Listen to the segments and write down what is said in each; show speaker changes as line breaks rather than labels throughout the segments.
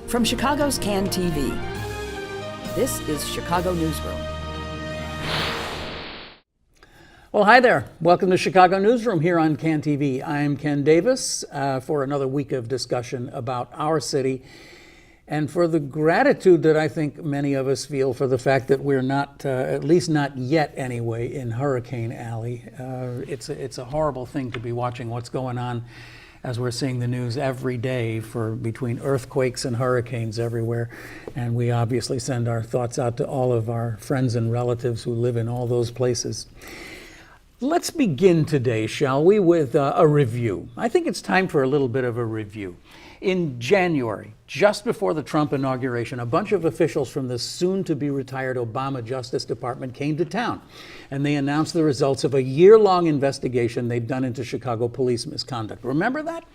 From Chicago's CAN TV, this is Chicago Newsroom.
Well, hi there. Welcome to Chicago Newsroom here on CAN TV. I'm Ken Davis for another week of discussion about our city and for the gratitude that I think many of us feel for the fact that we're not, at least not yet anyway, in Hurricane Alley. It's a horrible thing to be watching what's going on as we're seeing the news every day for between earthquakes and hurricanes everywhere. And we obviously send our thoughts out to all of our friends and relatives who live in all those places. Let's begin today, shall we, with a review. I think it's time for a little bit of a review. In January, just before the Trump inauguration, a bunch of officials from the soon-to-be-retired Obama Justice Department came to town, and they announced the results of a year-long investigation they've done into Chicago police misconduct. Remember that?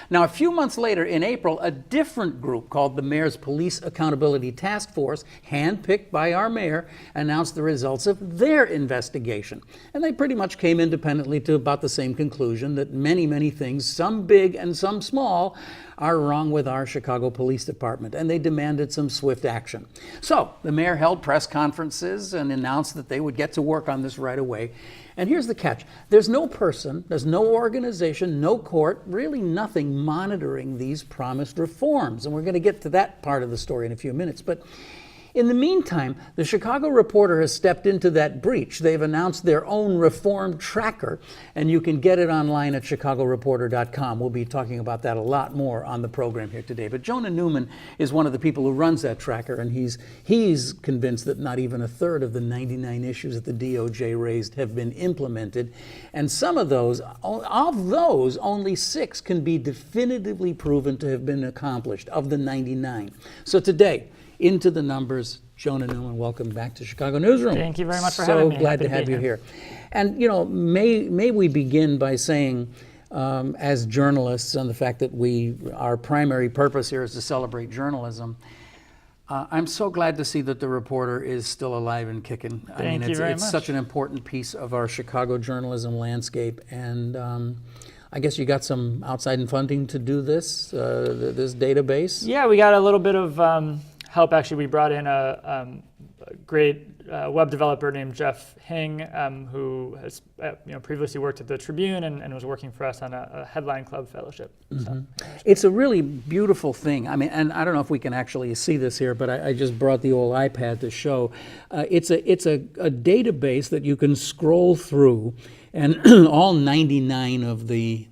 Now, a few months later, in April, a different group called the Mayor's Police Accountability Task Force, handpicked by our mayor, announced the results of their investigation. And they pretty much came independently to about the same conclusion that many, many things, some big and some small, are wrong with our Chicago Police Department, and they demanded some swift action. So the mayor held press conferences and announced that they would get to work on this right away. And here's the catch. There's no person, there's no organization, no court, really nothing monitoring these promised reforms. And we're going to get to that part of the story in a few minutes. But in the meantime, the Chicago Reporter has stepped into that breach. They've announced their own reform tracker, and you can get it online at chicagoreporter.com. We'll be talking about that a lot more on the program here today. But Jonah Newman is one of the people who runs that tracker, and he's convinced that not even a third of the 99 issues that the DOJ raised have been implemented. And some of those, only 6 can be definitively proven to have been accomplished of the 99. So today, into the numbers. Jonah Newman, welcome back to Chicago Newsroom.
Thank you very much for having me.
So glad to have you here. And may we begin by saying, as journalists, on the fact that our primary purpose here is to celebrate journalism. I'm so glad to see that the Reporter is still alive and kicking.
Thank you very much.
It's such an important piece of our Chicago journalism landscape, and I guess you got some outside funding to do this database.
Yeah, we got a little bit of help. Actually, we brought in a great web developer named Jeff Hing, who has previously worked at the Tribune and was working for us on a Headline Club fellowship.
Mm-hmm.
So.
It's a really beautiful thing. I mean, and I don't know if we can actually see this here, but I just brought the old iPad to show. It's a database that you can scroll through, and all 99 of the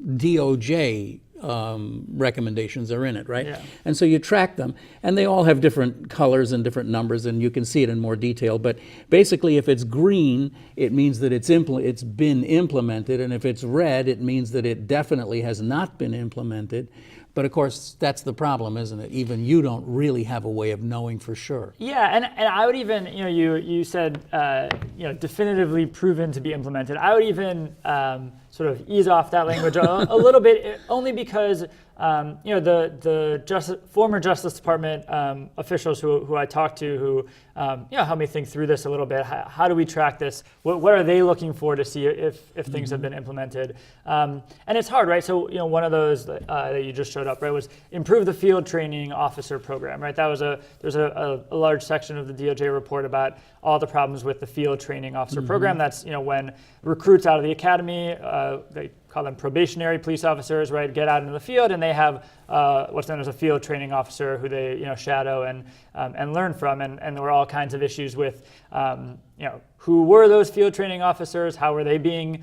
DOJ recommendations are in it, right?
Yeah.
And so you track them, and they all have different colors and different numbers, and you can see it in more detail. But basically, if it's green, it means that it's been implemented, and if it's red, it means that it definitely has not been implemented. But of course, that's the problem, isn't it? Even you don't really have a way of knowing for sure.
Yeah, and I would even, you said, definitively proven to be implemented. I would even sort of ease off that language a little bit, only because the former Justice Department officials who I talked to, who helped me think through this a little bit. How do we track this? What are they looking for to see if things have been implemented? And it's hard, right? So one of those that you just showed up, right, was improve the field training officer program, right? There's a large section of the DOJ report about all the problems with the field training officer program. That's when recruits out of the academy, they call them probationary police officers, right, get out into the field, and they have what's known as a field training officer who they shadow and learn from, and there were all kinds of issues with who were those field training officers, how were they being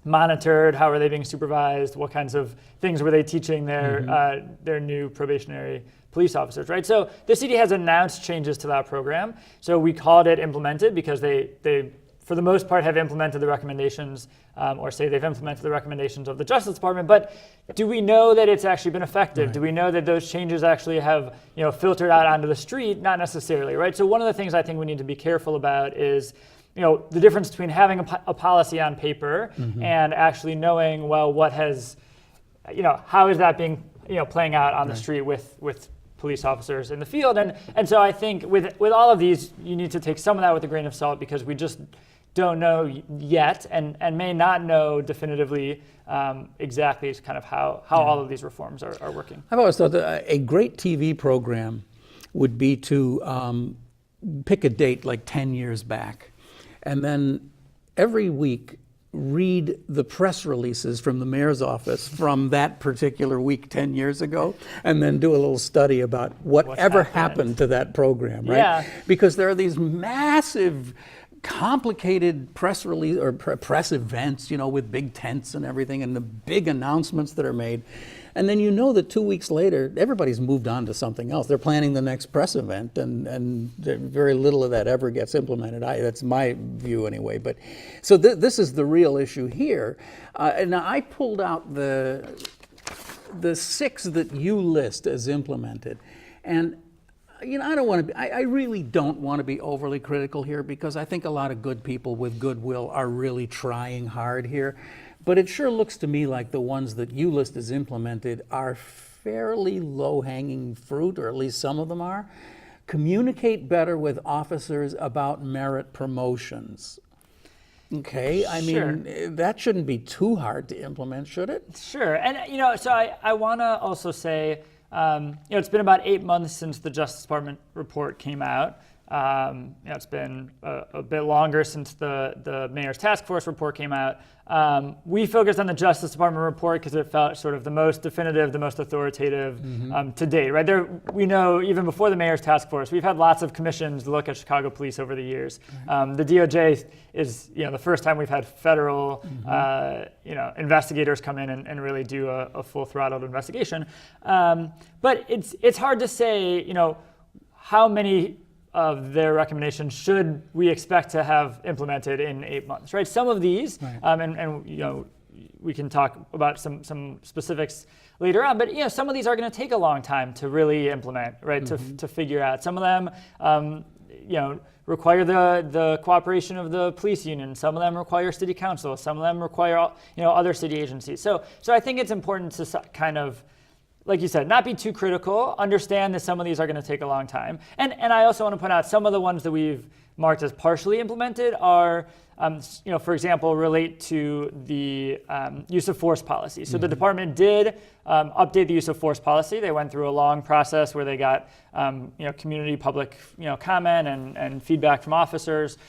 monitored, how were they being supervised, what kinds of things were they teaching their new probationary police officers, right? So the city has announced changes to that program. So we called it implemented because they for the most part have implemented the recommendations, or say they've implemented the recommendations of the Justice Department. But do we know that it's actually been effective? Right. Do we know that those changes actually have filtered out onto the street? Not necessarily, right? So one of the things I think we need to be careful about is the difference between having a policy on paper and actually knowing, well, what has, how is that being, playing out on the street with police officers in the field. And so I think with all of these, you need to take some of that with a grain of salt, because we just don't know yet and may not know definitively exactly kind of how all of these reforms are working.
I've always thought that a great TV program would be to pick a date like 10 years back, and then every week read the press releases from the mayor's office from that particular week 10 years ago, and then do a little study about whatever happened to that program, right?
Yeah.
Because there are these massive, complicated press release or press events, with big tents and everything, and the big announcements that are made. And then that 2 weeks later, everybody's moved on to something else. They're planning the next press event, and very little of that ever gets implemented. That's my view anyway. But so this is the real issue here. And now I pulled out the 6 that you list as implemented, and I don't want to be. I really don't want to be overly critical here, because I think a lot of good people with goodwill are really trying hard here. But it sure looks to me like the ones that you list as implemented are fairly low-hanging fruit, or at least some of them are. Communicate better with officers about merit promotions. Okay, I mean, that shouldn't be too hard to implement, should it?
Sure, and so I want to also say, it's been about 8 months since the Justice Department report came out. It's been a bit longer since the Mayor's Task Force report came out. We focused on the Justice Department report because it felt sort of the most definitive, the most authoritative to date, right? We know even before the Mayor's Task Force, we've had lots of commissions look at Chicago police over the years. The DOJ is the first time we've had federal investigators come in and really do a full throttled investigation. But it's hard to say how many of their recommendations should we expect to have implemented in 8 months, right? Some of these, and we can talk about some specifics later on, but some of these are going to take a long time to really implement, right? To figure out. Some of them, require the cooperation of the police union. Some of them require city council. Some of them require other city agencies. So I think it's important to kind of, like you said, not be too critical, understand that some of these are going to take a long time. And I also want to point out some of the ones that we've marked as partially implemented are, for example, relate to the use of force policy. So the department did update the use of force policy. They went through a long process where they got community public comment and feedback from officers.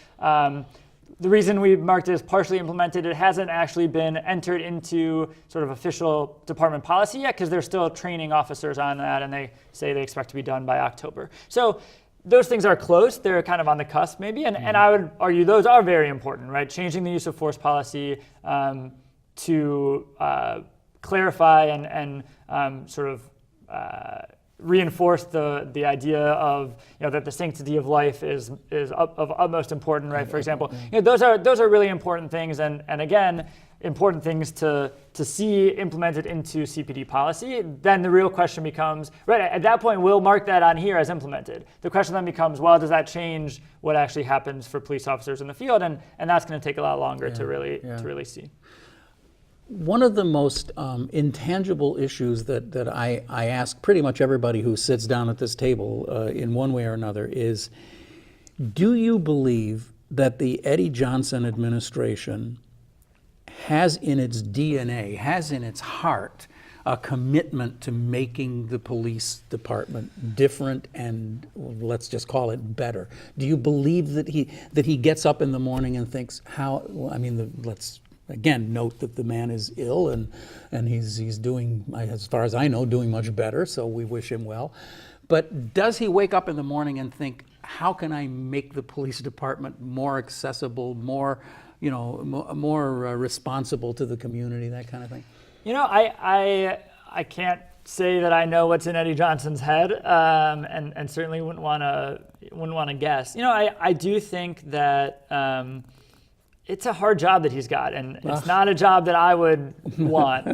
The reason we marked it as partially implemented, it hasn't actually been entered into sort of official department policy yet, because they're still training officers on that, and they say they expect to be done by October. So those things are close. They're kind of on the cusp maybe, and I would argue those are very important, right? Changing the use of force policy to clarify and sort of reinforce the idea of that the sanctity of life is of utmost importance, right? For example, those are really important things, and again, important things to see implemented into CPD policy. Then the real question becomes, right, at that point we'll mark that on here as implemented. The question then becomes, well, does that change what actually happens for police officers in the field? And that's going to take a lot longer to really see.
One of the most intangible issues that I ask pretty much everybody who sits down at this table in one way or another is, do you believe that the Eddie Johnson administration has in its DNA, has in its heart, a commitment to making the police department different and, let's just call it, better? Do you believe that he gets up in the morning and thinks, let's again note that the man is ill and he's doing, as far as I know, doing much better, so we wish him well. But does he wake up in the morning and think, how can I make the police department more accessible, more responsible to the community, that kind of thing?
I can't say that I know what's in Eddie Johnson's head, and certainly wouldn't want to guess. I do think that it's a hard job that he's got, and it's not a job that I would want.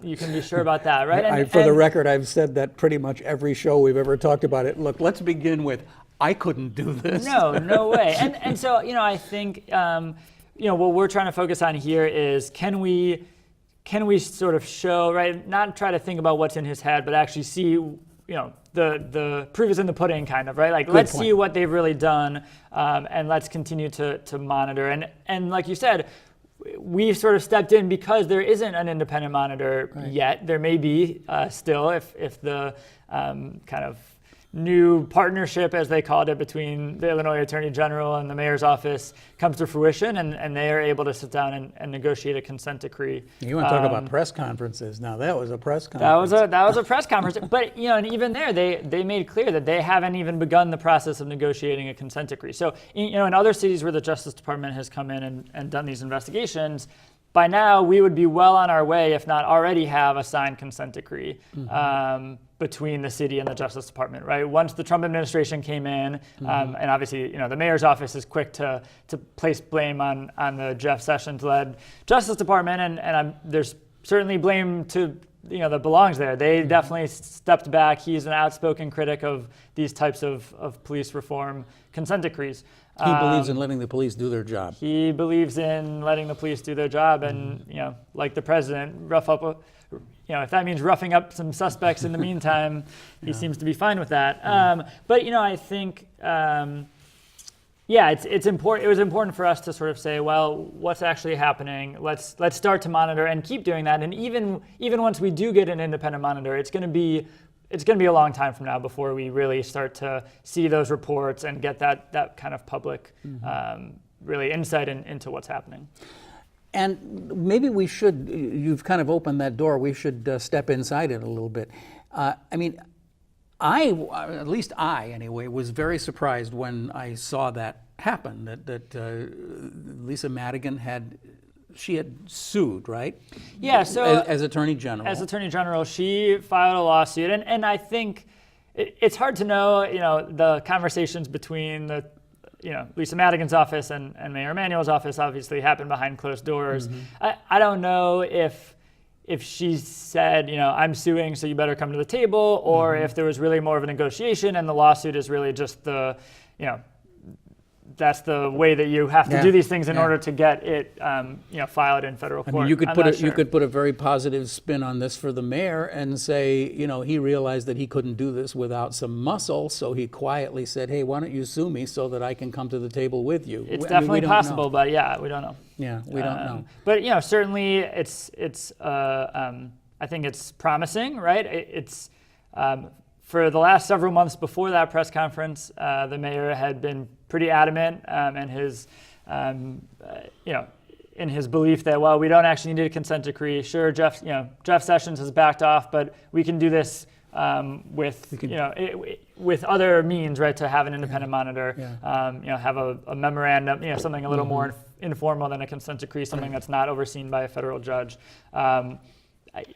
You can be sure about that, right?
For the record, I've said that pretty much every show we've ever talked about it. Look, let's begin with, I couldn't do this.
No way. And so, I think, what we're trying to focus on here is, can we sort of show, right, not try to think about what's in his head, but actually see, the proof is in the pudding, kind of, right? Like,
Good
let's
point.
see what they've really done, and let's continue to monitor. And like you said, we sort of stepped in because there isn't an independent monitor yet. There may be still if the kind of new partnership, as they called it, between the Illinois Attorney General and the mayor's office comes to fruition, and they are able to sit down and negotiate a consent decree.
You want to talk about press conferences? Now that was a press conference.
That was a press conference, but and even there, they made clear that they haven't even begun the process of negotiating a consent decree. So in other cities where the Justice Department has come in and done these investigations, by now we would be well on our way, if not already have a signed consent decree between the city and the Justice Department, right? Once the Trump administration came in, and obviously, the mayor's office is quick to place blame on the Jeff Sessions-led Justice Department, and there's certainly blame to that belongs there. They definitely stepped back. He's an outspoken critic of these types of police reform consent decrees.
He believes in letting the police do their job.
He believes in letting the police do their job, and like the president, rough up. If that means roughing up some suspects in the meantime, he seems to be fine with that. But I think, it's important. It was important for us to sort of say, well, what's actually happening? Let's start to monitor and keep doing that. And even once we do get an independent monitor, it's going to be a long time from now before we really start to see those reports and get that kind of public really insight into what's happening.
And maybe we should, you've kind of opened that door, we should step inside it a little bit. At least I anyway, was very surprised when I saw that happen, that Lisa Madigan had sued, right?
Yeah, so
as Attorney General.
As Attorney General, she filed a lawsuit, and I think it's hard to know, the conversations between the Lisa Madigan's office and Mayor Emanuel's office obviously happened behind closed doors. I don't know if she said, I'm suing, so you better come to the table, or if there was really more of a negotiation and the lawsuit is really just that's the way that you have to do these things in order to get it, filed in federal court.
I mean, you could put a very positive spin on this for the mayor and say, he realized that he couldn't do this without some muscle, so he quietly said, "Hey, why don't you sue me so that I can come to the table with you?"
It's definitely possible, but we don't know.
Yeah, we don't know.
But certainly, it's I think it's promising, right? It's for the last several months before that press conference, the mayor had been pretty adamant in his, in his belief that, well, we don't actually need a consent decree. Sure, Jeff Sessions has backed off, but we can do this with other means, right? To have an independent monitor, have a memorandum, something a little more informal than a consent decree, something that's not overseen by a federal judge.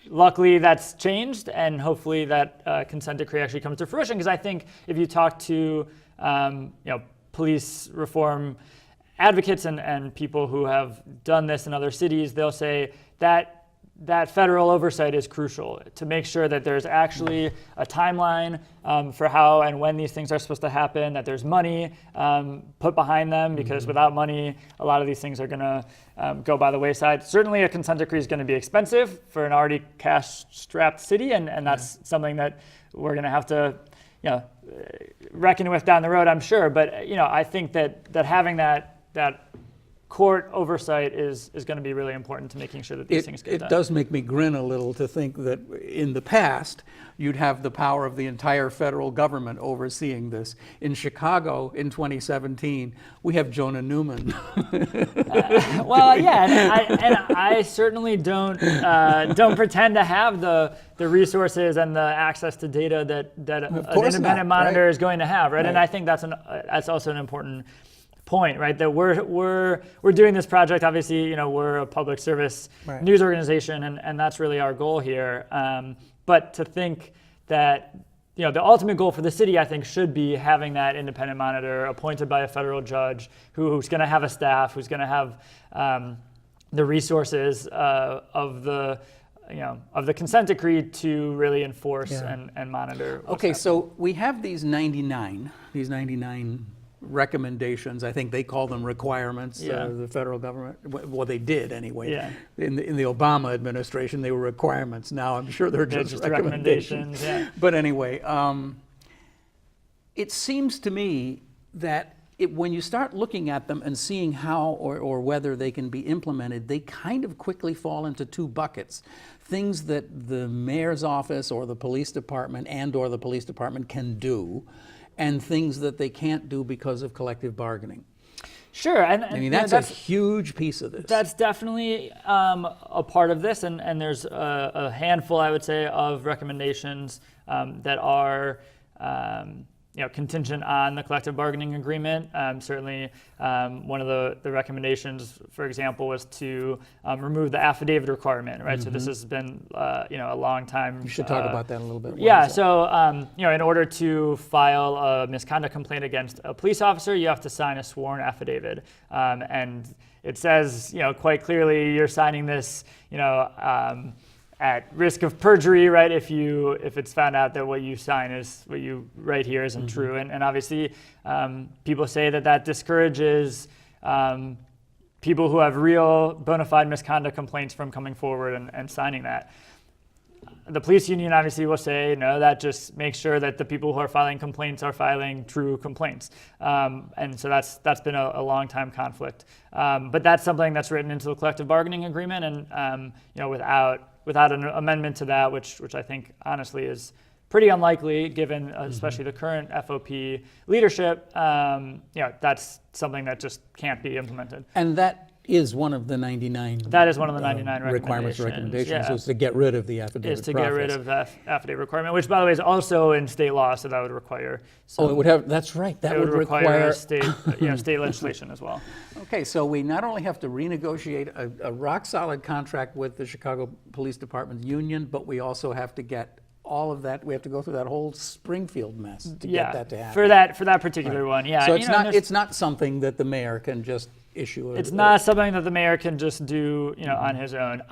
Luckily, that's changed, and hopefully that consent decree actually comes to fruition. Because I think if you talk to police reform advocates and people who have done this in other cities, they'll say that federal oversight is crucial to make sure that there's actually a timeline for how and when these things are supposed to happen, that there's money put behind them, because without money, a lot of these things are going to go by the wayside. Certainly a consent decree is going to be expensive for an already cash-strapped city, and that's something that we're going to have to reckon with down the road, I'm sure. But I think that having that court oversight is going to be really important to making sure that these things get done.
It does make me grin a little to think that in the past, you'd have the power of the entire federal government overseeing this. In Chicago in 2017, we have Jonah Newman.
Well, yeah, and I certainly don't pretend to have the resources and the access to data that an independent monitor is going to have, right? And I think that's also an important point, right? That we're doing this project. Obviously, we're a public service news organization, and that's really our goal here. But to think that the ultimate goal for the city, I think, should be having that independent monitor appointed by a federal judge who's going to have a staff, who's going to have the resources of the consent decree to really enforce and monitor.
Okay, so we have these 99 recommendations. I think they call them requirements, the federal government. Well, they did anyway.
Yeah.
In the Obama administration, they were requirements. Now I'm sure they're just recommendations.
Yeah.
But anyway, it seems to me that when you start looking at them and seeing how or whether they can be implemented, they kind of quickly fall into two buckets. Things that the mayor's office or the police department or the police department can do, and things that they can't do because of collective bargaining.
Sure, and
I mean, that's a huge piece of this.
That's definitely a part of this, and there's a handful, I would say, of recommendations that are contingent on the collective bargaining agreement. Certainly, one of the recommendations, for example, was to remove the affidavit requirement, right? So this has been, a long time.
You should talk about that a little bit.
Yeah. So, in order to file a misconduct complaint against a police officer, you have to sign a sworn affidavit, and it says, quite clearly, you're signing this, at risk of perjury, right? If it's found out that what you sign is what you write here isn't true, and obviously people say that discourages people who have real bona fide misconduct complaints from coming forward and signing that. The police union obviously will say, no, that just makes sure that the people who are filing complaints are filing true complaints. And so that's been a long time conflict. But that's something that's written into the collective bargaining agreement, and without an amendment to that, which I think honestly is pretty unlikely given especially the current FOP leadership, that's something that just can't be implemented.
And that is one of the 99.
That is one of the 99
recommendations.
Yeah.
So it's to get rid of the affidavit.
Is to get rid of the affidavit requirement, which, by the way, is also in state law, so that would require.
It would have. That's right. That would
require state, state legislation as well.
Okay, so we not only have to renegotiate a rock solid contract with the Chicago Police Department union, but we also have to get all of that. We have to go through that whole Springfield mess to get that to happen.
For that particular one. Yeah.
So it's not something that the mayor can just issue.
It's not something that the mayor can just do, on his own.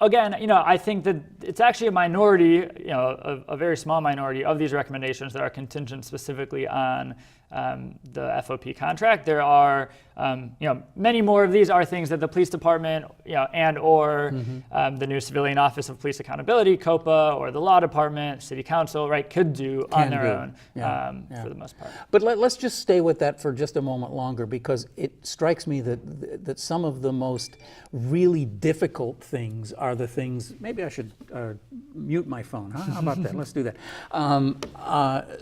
Again, I think that it's actually a minority, a very small minority of these recommendations that are contingent specifically on the FOP contract. There are, many more of these are things that the police department, and/or the new Civilian Office of Police Accountability, COPA, or the law department, city council, right, could do on their own for the most part.
But let's just stay with that for just a moment longer, because it strikes me that some of the most really difficult things are the things. Maybe I should mute my phone. Huh? How about that? Let's do that.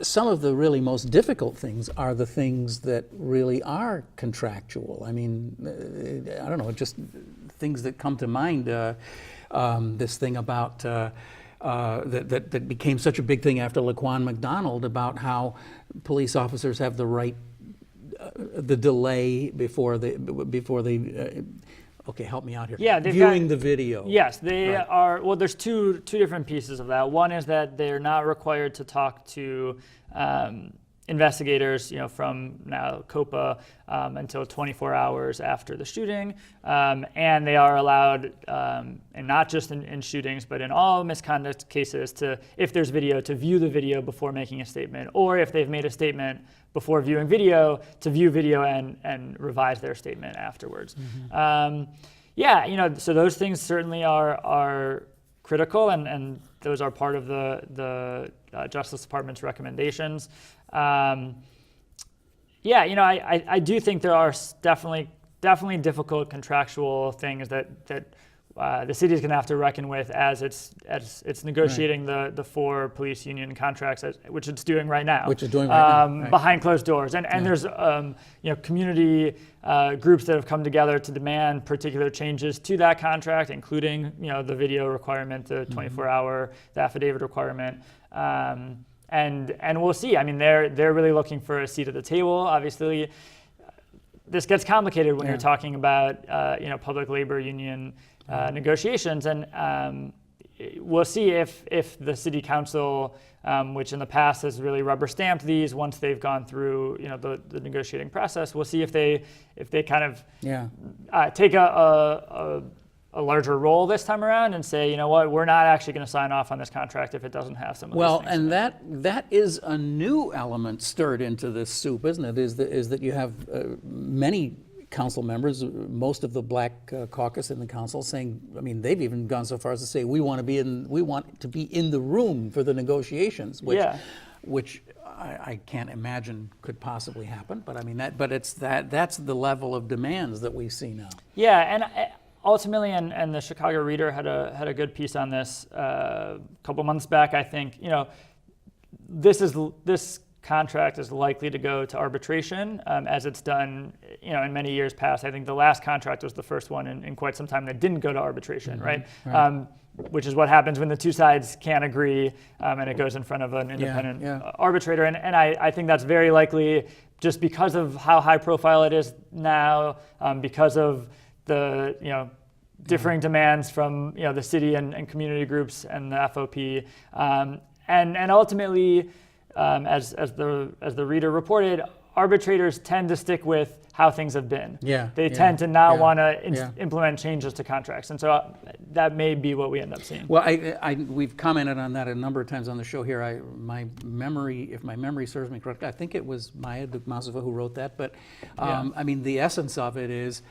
Some of the really most difficult things are the things that really are contractual. I mean, I don't know, just things that come to mind. This thing about that became such a big thing after Laquan McDonald, about how police officers have the right, the delay before they. Okay, help me out here.
Yeah,
viewing the video.
Yes, they are. Well, there's two different pieces of that. One is that they're not required to talk to investigators, from now COPA until 24 hours after the shooting, and they are allowed, and not just in shootings, but in all misconduct cases, to, if there's video, to view the video before making a statement, or if they've made a statement before viewing video, to view video and revise their statement afterwards. So those things certainly are critical, and those are part of the Justice Department's recommendations. I do think there are definitely difficult contractual things that the city is going to have to reckon with as it's negotiating the 4 police union contracts, which it's doing right now. Behind closed doors, and there's community groups that have come together to demand particular changes to that contract, including the video requirement, the 24-hour, the affidavit requirement. And we'll see. I mean, they're really looking for a seat at the table. Obviously, this gets complicated when you're talking about public labor union negotiations, and we'll see if the city council, which in the past has really rubber stamped these once they've gone through the negotiating process. We'll see if they kind of take a a larger role this time around and say, you know what, we're not actually going to sign off on this contract if it doesn't have some of these things.
And that is a new element stirred into this soup, isn't it? Is that you have many council members, most of the Black caucus in the council, saying, I mean, they've even gone so far as to say we want to be in the room for the negotiations, which I can't imagine could possibly happen. But I mean that's the level of demands that we see now.
Yeah, and ultimately, and the Chicago Reader had a good piece on this a couple months back. I think this contract is likely to go to arbitration, as it's done, in many years past. I think the last contract was the first one in quite some time that didn't go to arbitration, right? Which is what happens when the two sides can't agree, and it goes in front of an independent arbitrator. And I think that's very likely, just because of how high profile it is now, because of the differing demands from the city and community groups and the FOP, and ultimately. As the Reader reported, arbitrators tend to stick with how things have been. They tend to not want to implement changes to contracts, and so that may be what we end up seeing.
Well, we've commented on that a number of times on the show here. If my memory serves me correct, I think it was Maya Dukmasova who wrote that. But I mean, the essence of it is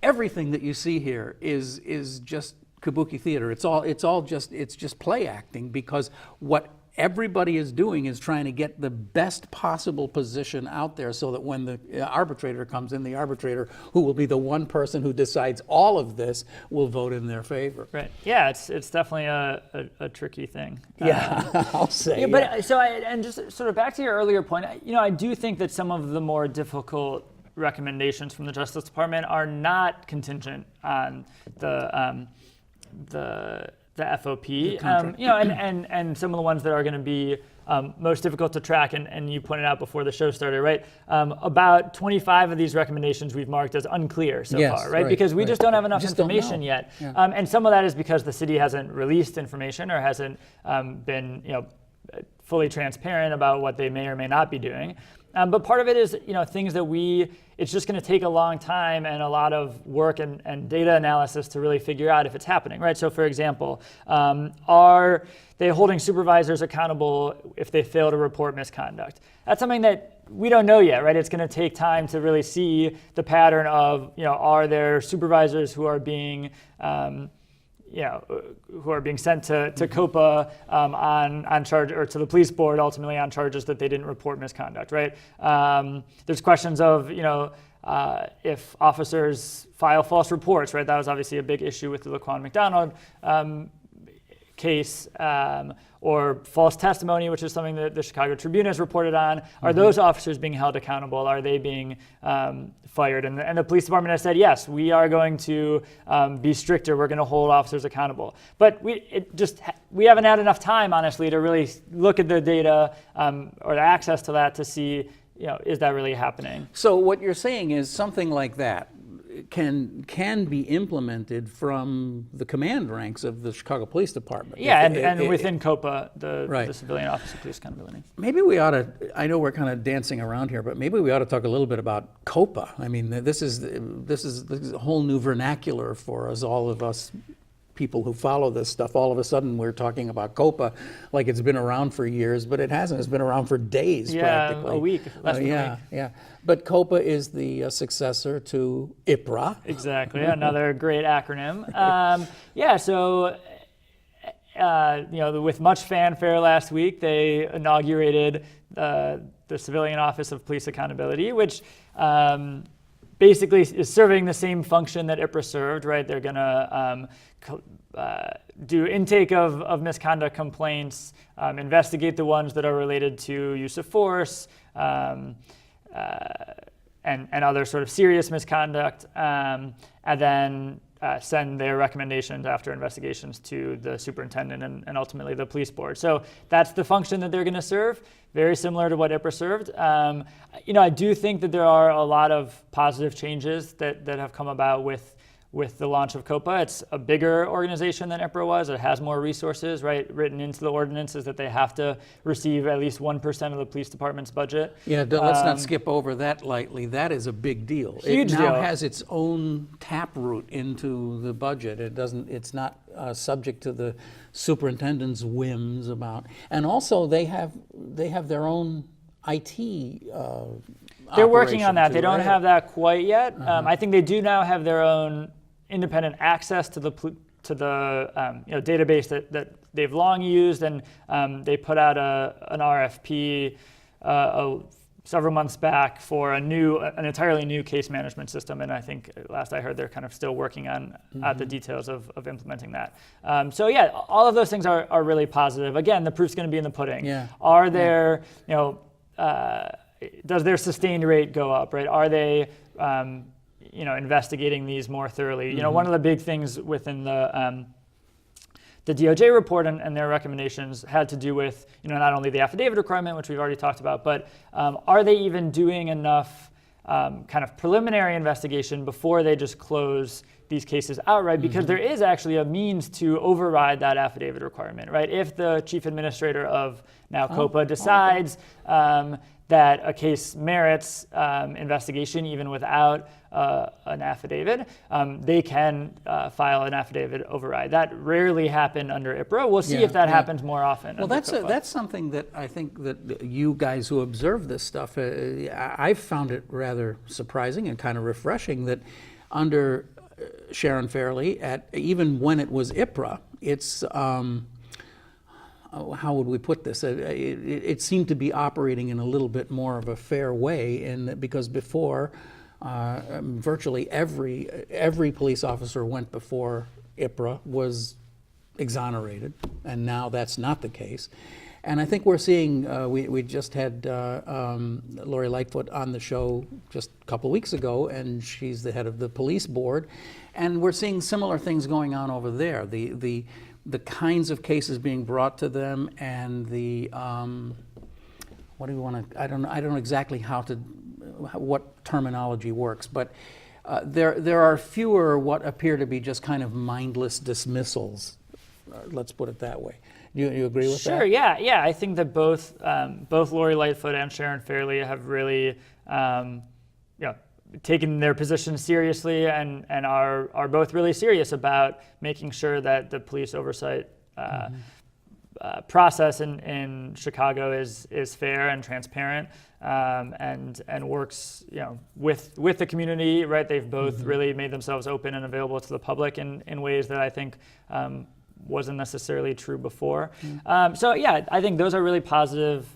everything that you see here is just kabuki theater. It's just play acting, because what everybody is doing is trying to get the best possible position out there, so that when the arbitrator comes in, the arbitrator, who will be the one person who decides all of this, will vote in their favor.
Right. Yeah, it's definitely a tricky thing.
Yeah, I'll say.
Yeah, but and just sort of back to your earlier point, I do think that some of the more difficult recommendations from the Justice Department are not contingent on the FOP, and some of the ones that are going to be most difficult to track, and you pointed out before the show started, right? About 25 of these recommendations we've marked as unclear so far, right? Because we just don't have enough information yet, and some of that is because the city hasn't released information or hasn't been, fully transparent about what they may or may not be doing. But part of it is, things that it's just going to take a long time and a lot of work and data analysis to really figure out if it's happening, right? So, for example, are they holding supervisors accountable if they fail to report misconduct? That's something that we don't know yet, right? It's going to take time to really see the pattern of, are there supervisors who are being who are being sent to COPA on charge, or to the police board ultimately on charges that they didn't report misconduct, right? There's questions of, if officers file false reports, right? That was obviously a big issue with the Laquan McDonald case, or false testimony, which is something that the Chicago Tribune has reported on. Are those officers being held accountable? Are they being fired? And the police department has said, yes, we are going to be stricter. We're going to hold officers accountable. But we haven't had enough time, honestly, to really look at the data or the access to that to see, is that really happening?
So what you're saying is something like that can be implemented from the command ranks of the Chicago Police Department.
Yeah, and within COPA, the Civilian Office of Police Accountability.
Maybe we ought to, I know we're kind of dancing around here, but maybe we ought to talk a little bit about COPA. I mean, this is a whole new vernacular for us, all of us people who follow this stuff. All of a sudden we're talking about COPA like it's been around for years, but it hasn't. It's been around for days, practically.
A week, less than a week.
Yeah. But COPA is the successor to IPRA.
Exactly, another great acronym. With much fanfare last week, they inaugurated the Civilian Office of Police Accountability, which basically is serving the same function that IPRA served, right? They're going to do intake of misconduct complaints, investigate the ones that are related to use of force, and other sort of serious misconduct, and then send their recommendations after investigations to the superintendent and ultimately the police board. So that's the function that they're going to serve, very similar to what IPRA served. I do think that there are a lot of positive changes that have come about with with the launch of COPA. It's a bigger organization than IPRA was. It has more resources, right? Written into the ordinances that they have to receive at least 1% of the police department's budget.
Yeah, let's not skip over that lightly. That is a big deal.
Huge
it now
deal.
has its own taproot into the budget. It's not subject to the superintendent's whims about, and also they have their own IT.
They're working on that.
Too,
they don't
right?
have that quite yet. I think they do now have their own independent access to the database that they've long used, and they put out an RFP several months back for an entirely new case management system. And I think last I heard they're kind of still working on the details of implementing that. So yeah, all of those things are really positive. Again, the proof's going to be in the pudding.
Yeah.
Are there, does their sustained rate go up, right? Are they, investigating these more thoroughly? One of the big things within the DOJ report and their recommendations had to do with, not only the affidavit requirement, which we've already talked about, but are they even doing enough kind of preliminary investigation before they just close these cases outright? Because there is actually a means to override that affidavit requirement, right? If the chief administrator of now COPA decides that a case merits investigation even without an affidavit, they can file an affidavit override. That rarely happened under IPRA. We'll see if that happens more often.
Well, that's something that I think that you guys who observe this stuff, I've found it rather surprising and kind of refreshing that under Sharon Fairley, even when it was IPRA, it's how would we put this? It seemed to be operating in a little bit more of a fair way, because before, virtually every police officer went before IPRA was exonerated, and now that's not the case. And I think we're seeing, we just had Lori Lightfoot on the show just a couple of weeks ago, and she's the head of the police board, and we're seeing similar things going on over there. The kinds of cases being brought to them, and the what do you want to? I don't know exactly what terminology works, but there are fewer what appear to be just kind of mindless dismissals. Let's put it that way. You agree with that?
Sure. Yeah. I think that both Lori Lightfoot and Sharon Fairley have really taken their position seriously and are both really serious about making sure that the police oversight process in Chicago is fair and transparent, and works with the community. Right, they've both really made themselves open and available to the public in ways that I think wasn't necessarily true before. So yeah, I think those are really positive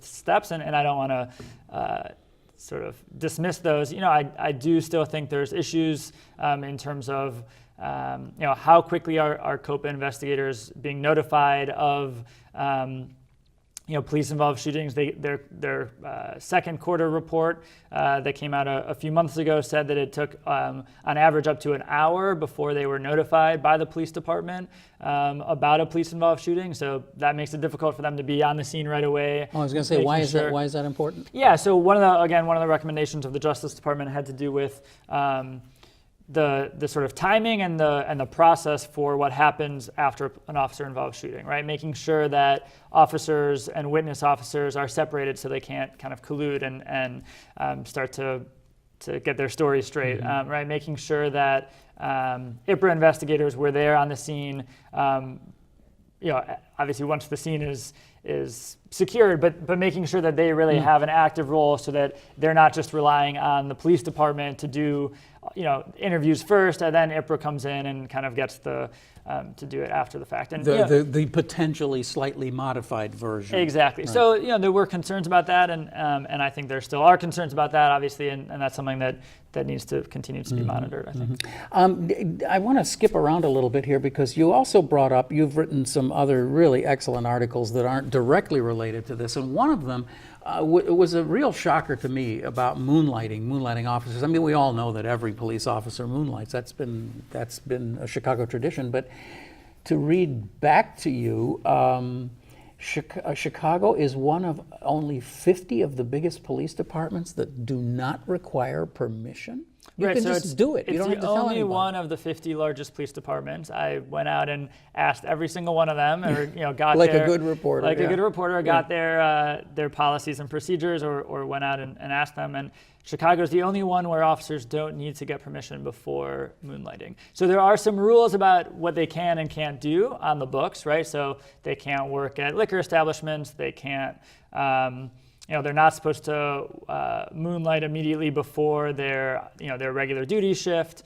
steps, and I don't want to sort of dismiss those. I do still think there's issues in terms of how quickly are COPA investigators being notified of police-involved shootings. Their second quarter report that came out a few months ago said that it took on average up to an hour before they were notified by the police department about a police-involved shooting. So that makes it difficult for them to be on the scene right away.
I was going to say, why is that important?
Yeah. So one of the recommendations of the Justice Department had to do with the sort of timing and the process for what happens after an officer-involved shooting, right? Making sure that officers and witness officers are separated so they can't kind of collude and start to get their story straight, right? Making sure that IPRA investigators were there on the scene. Obviously once the scene is secured, but making sure that they really have an active role so that they're not just relying on the police department to do interviews first, and then IPRA comes in and kind of gets to do it after the fact. And
the potentially slightly modified version.
Exactly. Right. So there were concerns about that, and I think there still are concerns about that, obviously, and that's something that needs to continue to be monitored, I think.
I want to skip around a little bit here because you also brought up, you've written some other really excellent articles that aren't directly related to this, and one of them was a real shocker to me about moonlighting officers. I mean, we all know that every police officer moonlights. That's been a Chicago tradition. But to read back to you, Chicago is one of only 50 of the biggest police departments that do not require permission. You
Right,
can
so
just do it. You don't have to
It's the
tell
only
anybody.
one of the 50 largest police departments. I went out and asked every single one of them, or got
Like a
their,
good reporter,
like
yeah.
a good reporter, got their policies and procedures, or went out and asked them. And Chicago's the only one where officers don't need to get permission before moonlighting. So there are some rules about what they can and can't do on the books, right? So they can't work at liquor establishments. They can't. They're not supposed to moonlight immediately before their regular duty shift.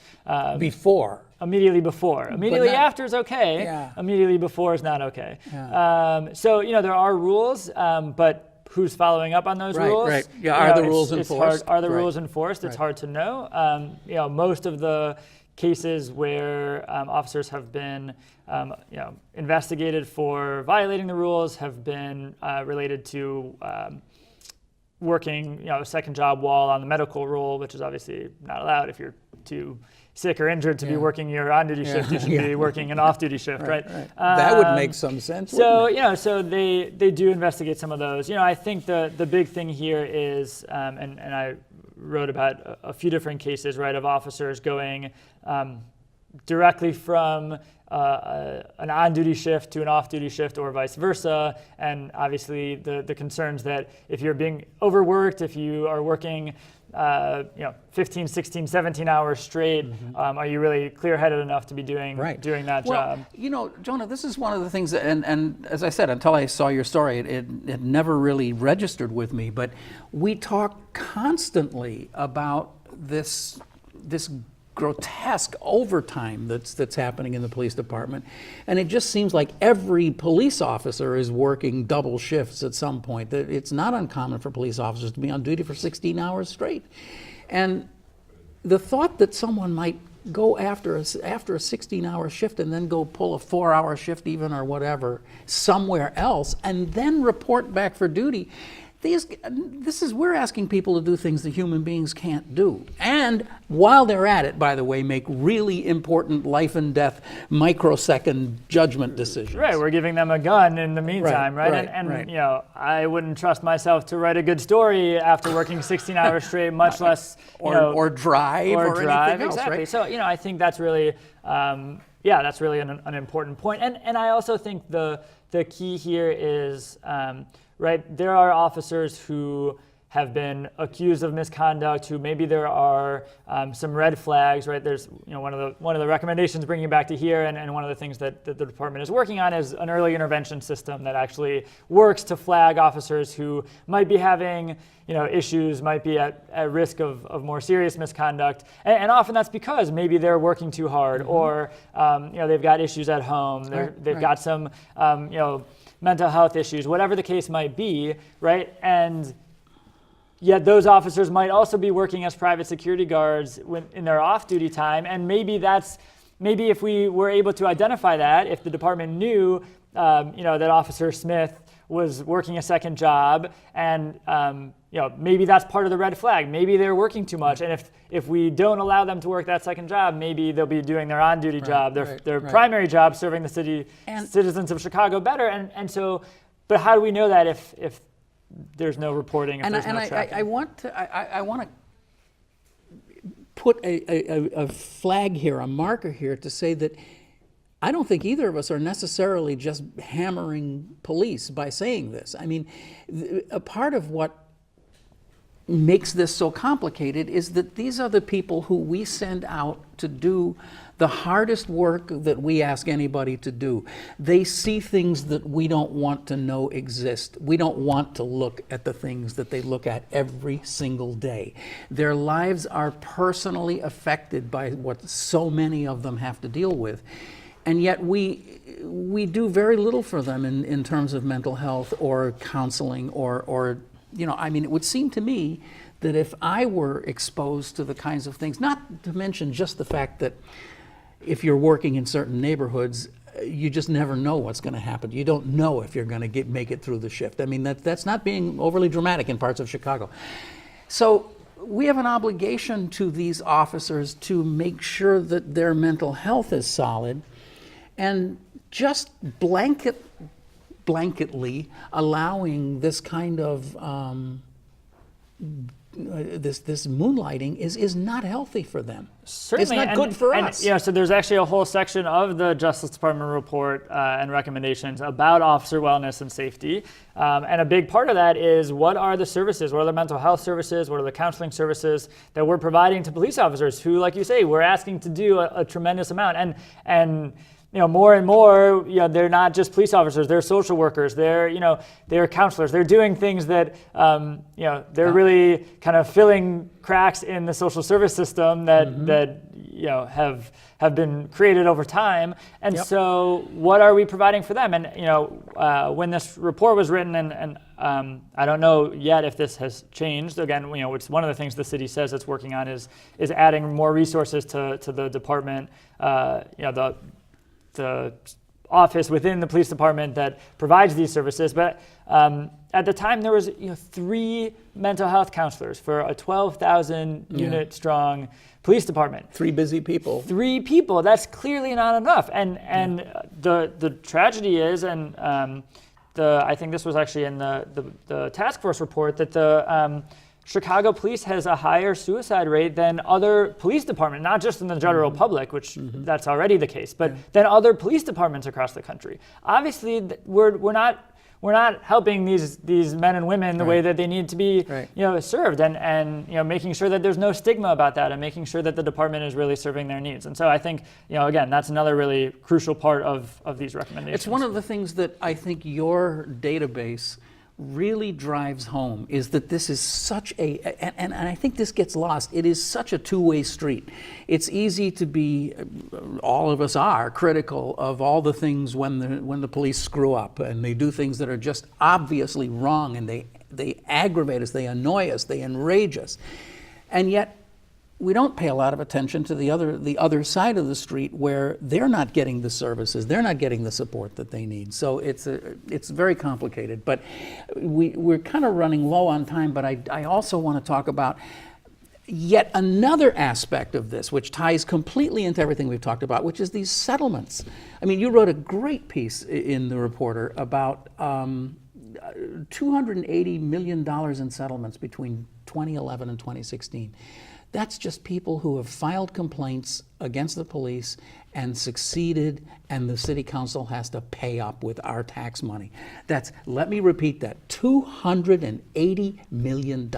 Before.
Immediately before. Immediately after is okay.
Yeah.
Immediately before is not okay.
Yeah.
So there are rules, but who's following up on those rules?
Right. Yeah. Are the rules
it's
enforced?
Hard, are the rules enforced? It's
Right.
hard to know. Most of the cases where officers have been investigated for violating the rules have been related to working, a second job while on the medical role, which is obviously not allowed. If you're too sick or injured to be working your on-duty shift, you should be working an off-duty shift, right?
That would make some sense.
So
wouldn't it?
so they do investigate some of those. I think the big thing here is, and I wrote about a few different cases, right, of officers going directly from an on-duty shift to an off-duty shift or vice versa, and obviously the concerns that if you're being overworked, if you are working 15, 16, 17 hours straight, are you really clear-headed enough to be doing that job?
Jonah, this is one of the things that, and as I said, until I saw your story, it never really registered with me, but we talk constantly about this grotesque overtime that's happening in the police department, and it just seems like every police officer is working double shifts at some point. It's not uncommon for police officers to be on duty for 16 hours straight, and the thought that someone might go after a 16-hour shift and then go pull a 4-hour shift even or whatever somewhere else and then report back for duty. We're asking people to do things that human beings can't do. And while they're at it, by the way, make really important life and death microsecond judgment decisions.
Right, we're giving them a gun in the meantime, right?
Right.
I wouldn't trust myself to write a good story after working 16 hours straight, much less
or drive or anything else,
exactly.
right?
So I think that's really that's really an important point. And I also think the key here is right, there are officers who have been accused of misconduct, who maybe there are some red flags, right? There's one of the recommendations bringing it back to here, and one of the things that the department is working on is an early intervention system that actually works to flag officers who might be having issues, might be at risk of more serious misconduct, and often that's because maybe they're working too hard, or they've got issues at home, they've got some mental health issues, whatever the case might be, right? And yet those officers might also be working as private security guards in their off-duty time, and maybe if we were able to identify that, if the department knew, that Officer Smith was working a second job, and maybe that's part of the red flag. Maybe they're working too much, and if we don't allow them to work that second job, maybe they'll be doing their on-duty job, their primary job, serving the citizens of Chicago better. And so, but how do we know that if there's no reporting? If there's no tracking?
I want to put a flag here, a marker here, to say that I don't think either of us are necessarily just hammering police by saying this. I mean, a part of what makes this so complicated is that these are the people who we send out to do the hardest work that we ask anybody to do. They see things that we don't want to know exist. We don't want to look at the things that they look at every single day. Their lives are personally affected by what so many of them have to deal with. And yet we do very little for them in terms of mental health or counseling or it would seem to me that if I were exposed to the kinds of things, not to mention just the fact that if you're working in certain neighborhoods, you just never know what's going to happen. You don't know if you're going to make it through the shift. I mean, that's not being overly dramatic in parts of Chicago. So we have an obligation to these officers to make sure that their mental health is solid, and just blanketly allowing this kind of this moonlighting is not healthy for them.
Certainly,
it's not good for us.
So there's actually a whole section of the Justice Department report and recommendations about officer wellness and safety. And a big part of that is what are the services, what are the mental health services, what are the counseling services that we're providing to police officers who, like you say, we're asking to do a tremendous amount. And more and more, they're not just police officers, they're social workers, they're counselors, they're doing things that, they're really kind of filling cracks in the social service system that have been created over time. And so what are we providing for them? And, when this report was written, and I don't know yet if this has changed. Again, it's one of the things the city says it's working on is adding more resources to the department, the office within the police department that provides these services. But at the time, there was 3 mental health counselors for a 12,000 unit strong police department.
3 busy people.
3 people. That's clearly not enough. And the tragedy is, and I think this was actually in the task force report, that the Chicago police has a higher suicide rate than other police departments, not just in the general public, which that's already the case, but than other police departments across the country. Obviously, we're not helping these men and women the way that they need to be served, and making sure that there's no stigma about that, and making sure that the department is really serving their needs. And so I think again, that's another really crucial part of these recommendations.
It's one of the things that I think your database really drives home, is that this is such and I think this gets lost, it is such a two-way street. It's easy to be, all of us are, critical of all the things when the police screw up and they do things that are just obviously wrong, and they aggravate us, they annoy us, they enrage us. And yet we don't pay a lot of attention to the other side of the street, where they're not getting the services, they're not getting the support that they need. So it's very complicated. But we're kind of running low on time, but I also want to talk about yet another aspect of this, which ties completely into everything we've talked about, which is these settlements. I mean, you wrote a great piece in the Reporter about $280 million in settlements between 2011 and 2016. That's just people who have filed complaints against the police and succeeded, and the city council has to pay up with our tax money. Let me repeat that, $280 million.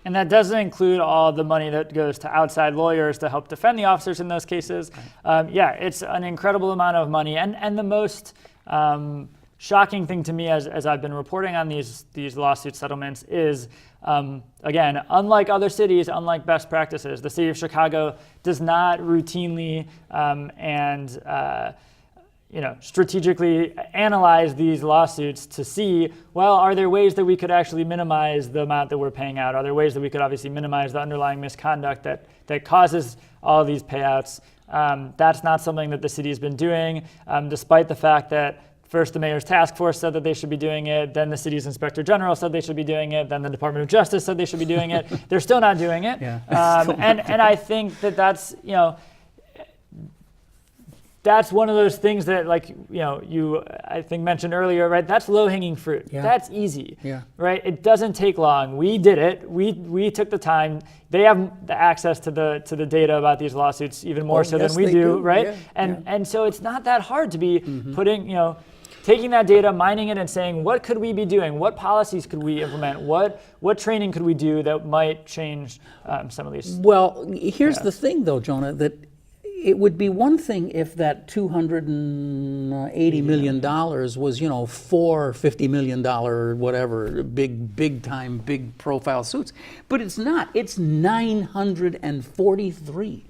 And that doesn't include all the money that goes to outside lawyers to help defend the officers in those cases. It's an incredible amount of money. And the most shocking thing to me as I've been reporting on these lawsuit settlements is, again, unlike other cities, unlike best practices, the city of Chicago does not routinely strategically analyze these lawsuits to see, well, are there ways that we could actually minimize the amount that we're paying out? Are there ways that we could obviously minimize the underlying misconduct that causes all these payouts? That's not something that the city has been doing, despite the fact that first, the mayor's task force said that they should be doing it. Then the city's inspector general said they should be doing it. Then the Department of Justice said they should be doing it. They're still not doing it. And I think that's one of those things that, you I think mentioned earlier, right? That's low-hanging fruit. That's easy, right? It doesn't take long. We did it. We took the time. They have the access to the data about these lawsuits even more than we do, right? And so it's not that hard to be putting, taking that data, mining it, and saying, what could we be doing? What policies could we implement? What training could we do that might change some of these?
Well, here's the thing, though, Jonah, that it would be one thing if that $280 million was, four $50 million whatever, big time, big profile suits. But it's not. It's 943.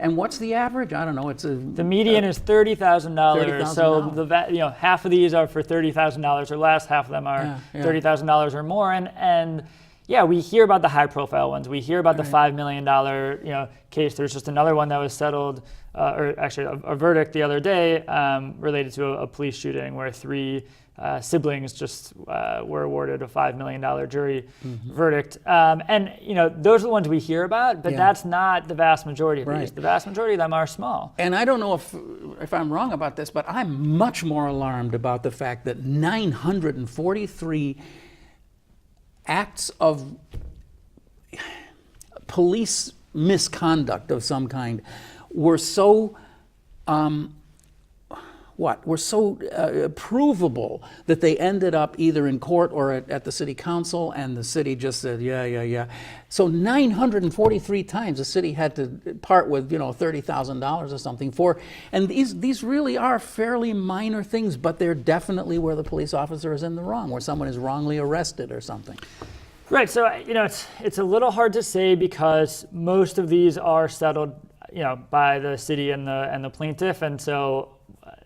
And what's the average? I don't know.
The median is $30,000. So half of these are for $30,000 or less. Half of them are $30,000 or more. And we hear about the high-profile ones. We hear about the $5 million case. There's just another one that was settled, or actually a verdict the other day related to a police shooting where 3 siblings just were awarded a $5 million jury verdict. And those are the ones we hear about, but that's not the vast majority of these. The vast majority of them are small.
And I don't know if I'm wrong about this, but I'm much more alarmed about the fact that 943 acts of police misconduct of some kind were so were so provable that they ended up either in court or at the city council, and the city just said, yeah. So 943 times the city had to part with, $30,000 or something and these really are fairly minor things, but they're definitely where the police officer is in the wrong, where someone is wrongly arrested or something.
Right. So, it's a little hard to say because most of these are settled, by the city and the plaintiff, and so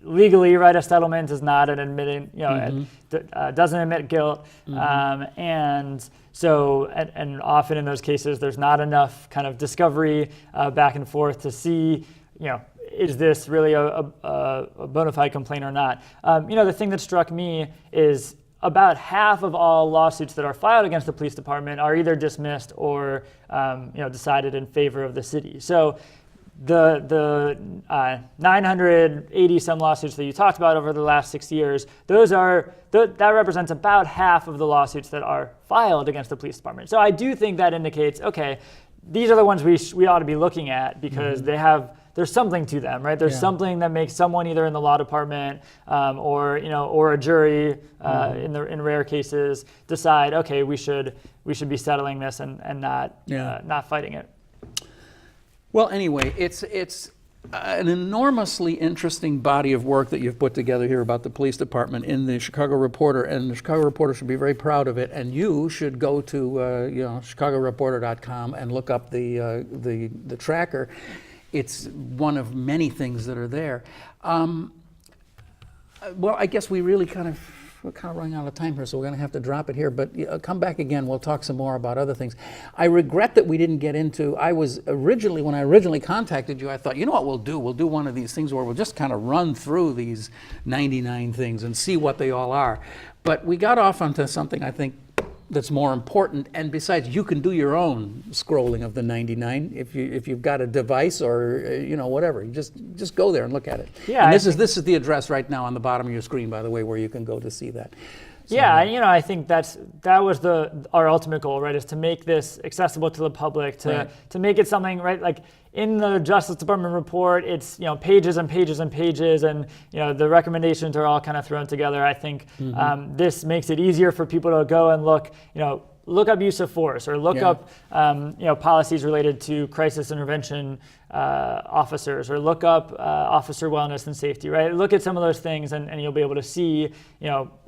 legally, right, a settlement is not an admitting, it doesn't admit guilt, and so, and often in those cases, there's not enough kind of discovery back and forth to see, is this really a bona fide complaint or not? The thing that struck me is about half of all lawsuits that are filed against the police department are either dismissed or, decided in favor of the city. So the 980 some lawsuits that you talked about over the last 6 years, that represents about half of the lawsuits that are filed against the police department. So I do think that indicates, okay, these are the ones we ought to be looking at because there's something to them, right? There's something that makes someone either in the law department or a jury in rare cases decide, okay, we should be settling this and not fighting it.
Well, anyway, it's an enormously interesting body of work that you've put together here about the police department in the Chicago Reporter, and the Chicago Reporter should be very proud of it. And you should go to chicagoreporter.com and look up the tracker. It's one of many things that are there. Well, I guess we're kind of running out of time here, so we're going to have to drop it here. But come back again. We'll talk some more about other things. I regret that we didn't get into. When I originally contacted you, I thought, you know what we'll do? We'll do one of these things where we'll just kind of run through these 99 things and see what they all are. But we got off onto something I think that's more important. And besides, you can do your own scrolling of the 99 if you've got a device or whatever. You just go there and look at it.
Yeah.
And this is the address right now on the bottom of your screen, by the way, where you can go to see that. So,
yeah, I think that was our ultimate goal, right? Is to make this accessible to the public, to make it something, right? Like in the Justice Department report, it's pages and pages and pages, and the recommendations are all kind of thrown together. I think this makes it easier for people to go and look up use of force or look up policies related to crisis intervention officers, or look up officer wellness and safety, right? Look at some of those things and you'll be able to see,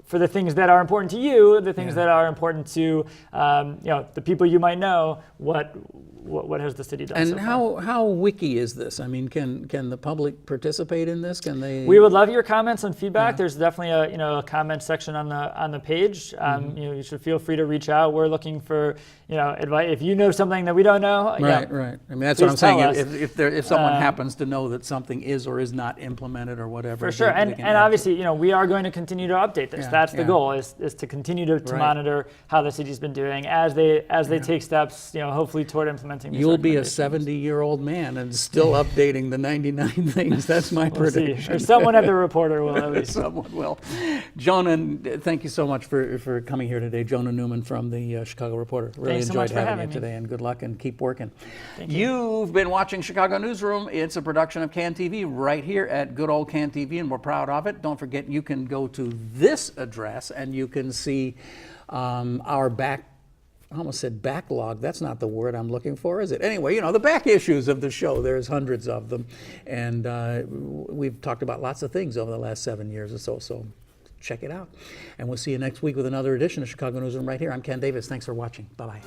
for the things that are important to you, the things that are important to the people you might know, what has the city done?
And
so far?
how wiki is this? I mean, can the public participate in this? Can they?
We would love your comments and feedback. There's definitely a comment section on the page. You should feel free to reach out. We're looking for advice. If you know something that we don't know,
right. I mean, that's what I'm saying. If someone happens to know that something is or is not implemented or whatever,
for sure. And obviously, we are going to continue to update this. That's the goal is to continue to monitor how the city's been doing as they take steps, hopefully toward implementing these
You'll be a
recommendations.
70-year-old man and still updating the 99 things. That's my prediction.
See. Or someone at the Reporter will at least.
Someone will. Jonah, thank you so much for coming here today. Jonah Newman from the Chicago Reporter. Really
Thanks so much
enjoyed
for
having you
having me.
today, and good luck and keep working.
Thank you.
You've been watching Chicago Newsroom. It's a production of Can TV right here at good old Can TV, and we're proud of it. Don't forget, you can go to this address and you can see our I almost said backlog. That's not the word I'm looking for, is it? Anyway, the back issues of the show, there's hundreds of them. And we've talked about lots of things over the last 7 years or so check it out. And we'll see you next week with another edition of Chicago Newsroom right here. I'm Ken Davis. Thanks for watching. Bye-bye.